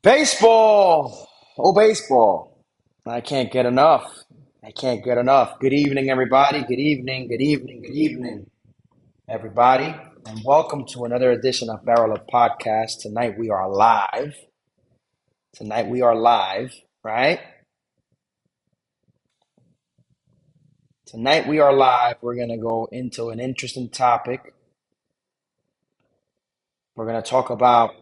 Baseball. Oh, baseball. I can't get enough. I can't get enough. Good evening, everybody. Good evening, good evening, good evening, everybody. And welcome to another edition of BarrelUp Podcast. Tonight we are live. Tonight we are live, right? Tonight we are live. We're going to go into an interesting topic. We're going to talk about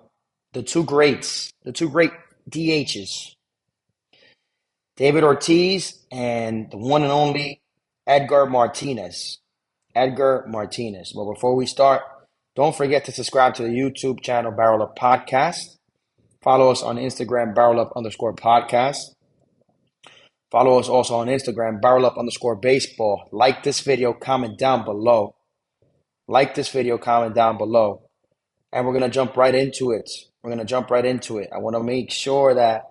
the two great DHs, David Ortiz and the one and only Edgar Martinez. Edgar Martinez. But before we start, don't forget to subscribe to the YouTube channel BarrelUp Podcast. Follow us on Instagram, BarrelUp_podcast. Follow us also on Instagram, BarrelUp_baseball. Like this video, comment down below. Like this video, comment down below. And we're going to jump right into it. We're going to jump right into it. I want to make sure that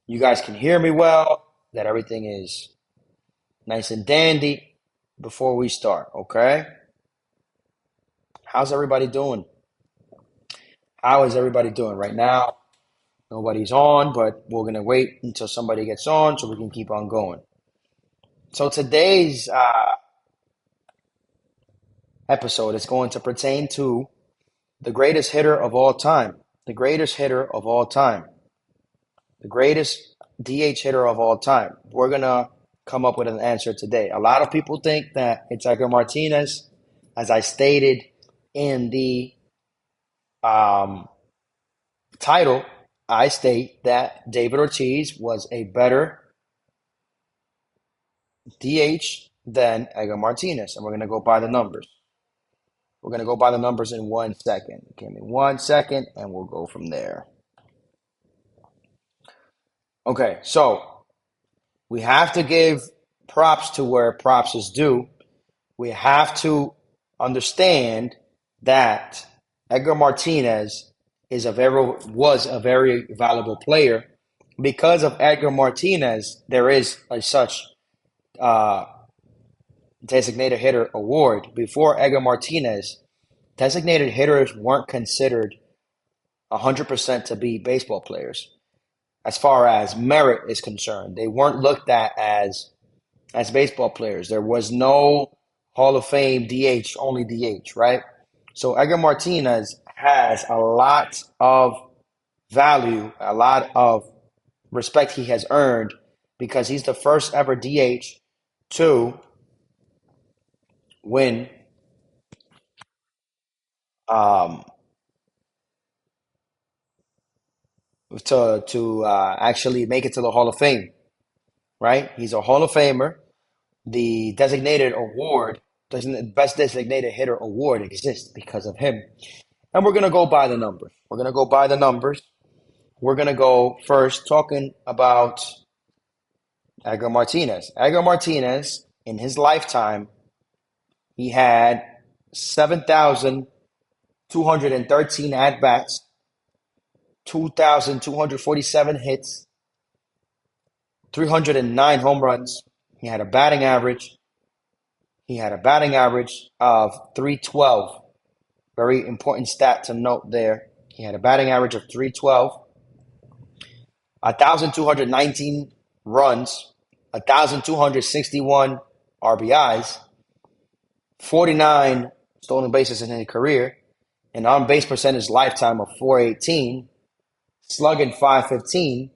you guys can hear me well, that everything is nice and dandy before we start, okay? How's everybody doing? How is everybody doing right now? Nobody's on, but we're going to wait until somebody gets on so we can keep on going. So today's episode is going to pertain to the greatest hitter of all time. The greatest hitter of all time. The greatest DH hitter of all time. We're going to come up with an answer today. A lot of people think that it's Edgar Martinez. As I stated in the title, I state that David Ortiz was a better DH than Edgar Martinez, and we're going to go by the numbers. We're going to go by the numbers in 1 second. Give me 1 second, and we'll go from there. Okay, so we have to give props to where props is due. We have to understand that Edgar Martinez was a very valuable player. Because of Edgar Martinez, there is a such designated hitter award. Before Edgar Martinez, designated hitters weren't considered 100% to be baseball players. As far as merit is concerned, they weren't looked at as baseball players. There was no Hall of Fame DH, only DH, right? So Edgar Martinez has a lot of value, a lot of respect he has earned because he's the first ever DH to win um, to actually make it to the Hall of Fame, right? He's a Hall of Famer. The designated award, best designated hitter award exists because of him. And we're gonna go by the numbers. We're gonna go by the numbers. We're gonna go first talking about Edgar Martinez. Edgar Martinez, in his lifetime, he had 7,213 at bats, 2,247 hits, 309 home runs. He had a batting average. He had a batting average of 312. Very important stat to note there. He had a batting average of 312, 1,219 runs, 1,261 RBIs, 49 stolen bases in his career, an on base percentage lifetime of 418, slugging 515,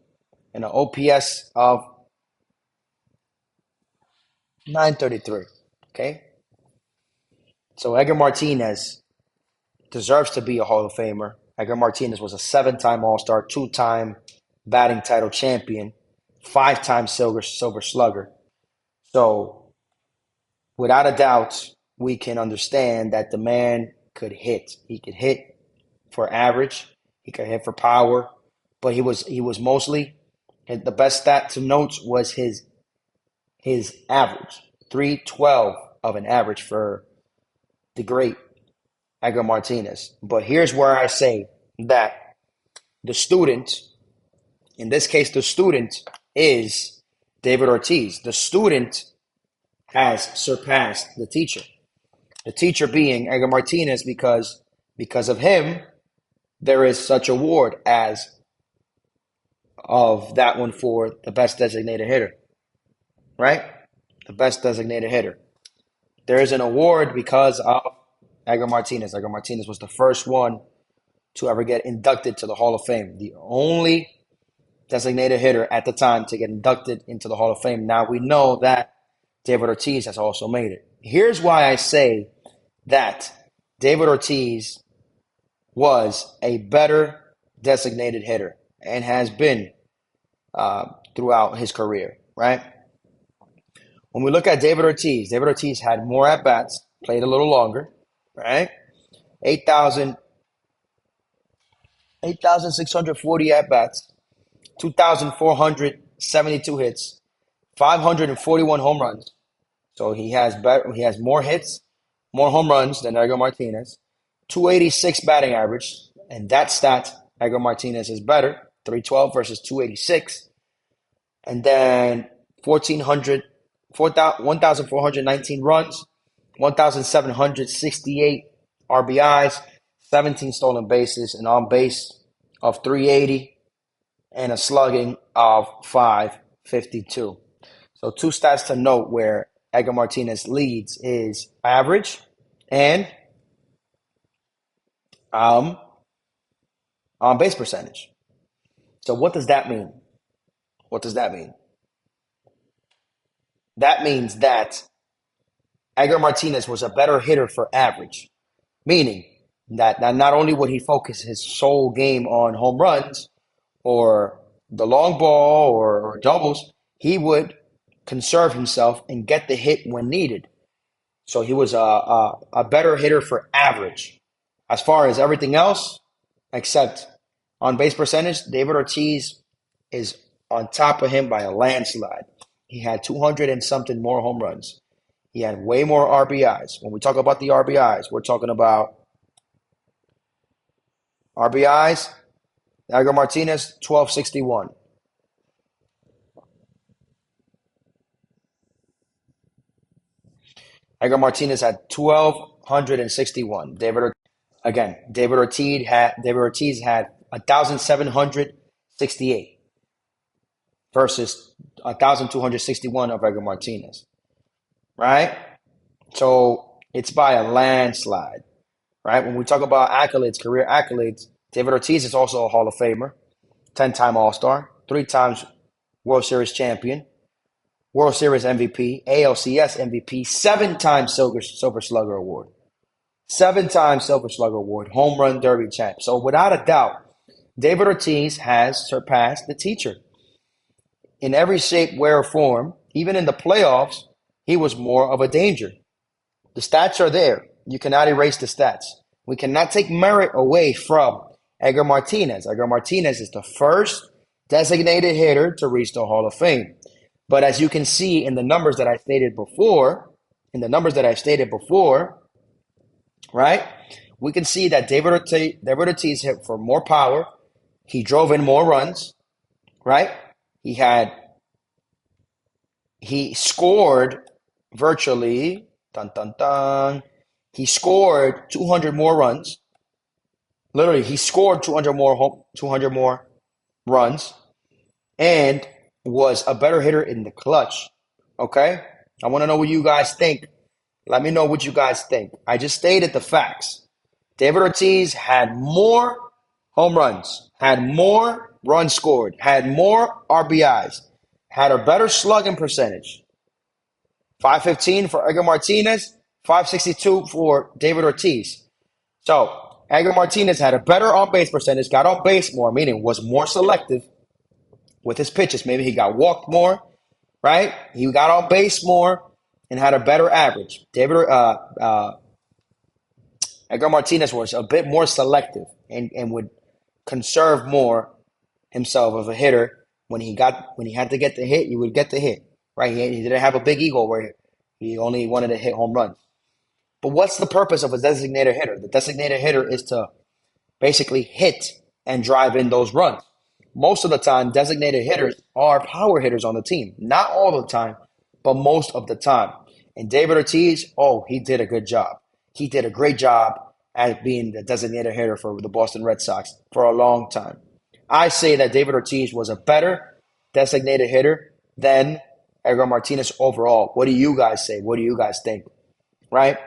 and an OPS of 933. Okay? So Edgar Martinez deserves to be a Hall of Famer. Edgar Martinez was a 7-time All-Star, 2-time batting title champion, 5-time Silver Slugger. So without a doubt, we can understand that the man could hit. He could hit for average. He could hit for power, but he was mostly the best stat to note was his average, 312 of an average for the great Edgar Martinez. But here's where I say that the student, in this case, the student is David Ortiz. The student has surpassed the teacher. The teacher being Edgar Martinez because of him, there is such award as of that one for the best designated hitter, right? The best designated hitter. There is an award because of Edgar Martinez. Edgar Martinez was the first one to ever get inducted to the Hall of Fame. The only designated hitter at the time to get inducted into the Hall of Fame. Now we know that David Ortiz has also made it. Here's why I say that David Ortiz was a better designated hitter and has been throughout his career, right? When we look at David Ortiz had more at-bats, played a little longer, right? 8,640 at-bats, 2,472 hits, 541 home runs. So he has more hits, more home runs than Edgar Martinez. 286 batting average, and that stat, Edgar Martinez is better, 312 versus 286. And then 1,419 runs, 1,768 RBIs, 17 stolen bases, an on base of 380, and a slugging of 552. So two stats to note where Edgar Martinez leads is average and on base percentage. So what does that mean? What does that mean? That means that Edgar Martinez was a better hitter for average, meaning that not only would he focus his sole game on home runs or the long ball or doubles, he would conserve himself and get the hit when needed. So he was a better hitter for average. As far as everything else, except on base percentage, David Ortiz is on top of him by a landslide. He had 200 and something more home runs. He had way more RBIs. When we talk about the RBIs, we're talking about RBIs. Edgar Martinez, 1261. Edgar Martinez had 1,261. David Ortiz had 1,768 versus 1,261 of Edgar Martinez, right? So it's by a landslide, right? When we talk about accolades, career accolades, David Ortiz is also a Hall of Famer, 10-time All-Star, 3 times World Series champion, World Series MVP, ALCS MVP, 7-time Silver Slugger Award, 7-time Silver Slugger Award, Home Run Derby champ. So without a doubt, David Ortiz has surpassed the teacher. In every shape, way, or form, even in the playoffs, he was more of a danger. The stats are there. You cannot erase the stats. We cannot take merit away from Edgar Martinez. Edgar Martinez is the first designated hitter to reach the Hall of Fame. But as you can see in the numbers that I stated before, right, we can see that David Ortiz hit for more power. He drove in more runs, right? He scored virtually, he scored 200 more runs. Literally, he scored 200 more runs and was a better hitter in the clutch. Okay? I want to know what you guys think. Let me know what you guys think. I just stated the facts. David Ortiz had more home runs, had more runs scored, had more RBIs, had a better slugging percentage. 515 for Edgar Martinez, 562 for David Ortiz. So Edgar Martinez had a better on-base percentage, got on base more, meaning was more selective with his pitches. Maybe he got walked more, right? He got on base more and had a better average. Edgar Martinez was a bit more selective and would conserve more himself of a hitter. When he had to get the hit, he would get the hit, right? He didn't have a big ego where he only wanted to hit home runs. But what's the purpose of a designated hitter? The designated hitter is to basically hit and drive in those runs. Most of the time, designated hitters are power hitters on the team. Not all the time, but most of the time. And David Ortiz, he did a good job. He did a great job at being the designated hitter for the Boston Red Sox for a long time. I say that David Ortiz was a better designated hitter than Edgar Martinez overall. What do you guys say? What do you guys think? Right?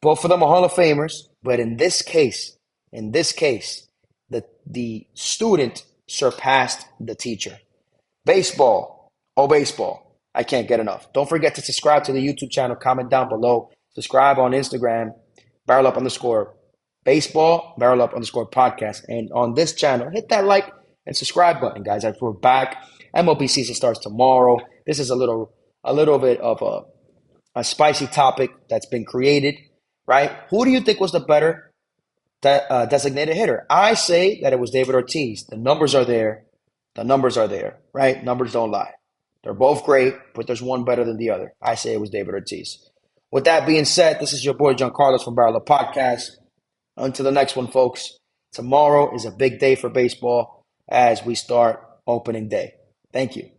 Both of them are Hall of Famers, but in this case, the student surpassed the teacher. Baseball. Oh, baseball. I can't get enough. Don't forget to subscribe to the YouTube channel. Comment down below. Subscribe on Instagram, BarrelUp underscore baseball, BarrelUp underscore podcast. And on this channel, hit that like and subscribe button, guys. As we're back. MLB season starts tomorrow. This is a little bit of a spicy topic that's been created, right? Who do you think was the better designated hitter? I say that it was David Ortiz. The numbers are there. The numbers are there, right? Numbers don't lie. They're both great, but there's one better than the other. I say it was David Ortiz. With that being said, this is your boy John Carlos from BarrelUp Podcast. Until the next one, folks. Tomorrow is a big day for baseball as we start opening day. Thank you.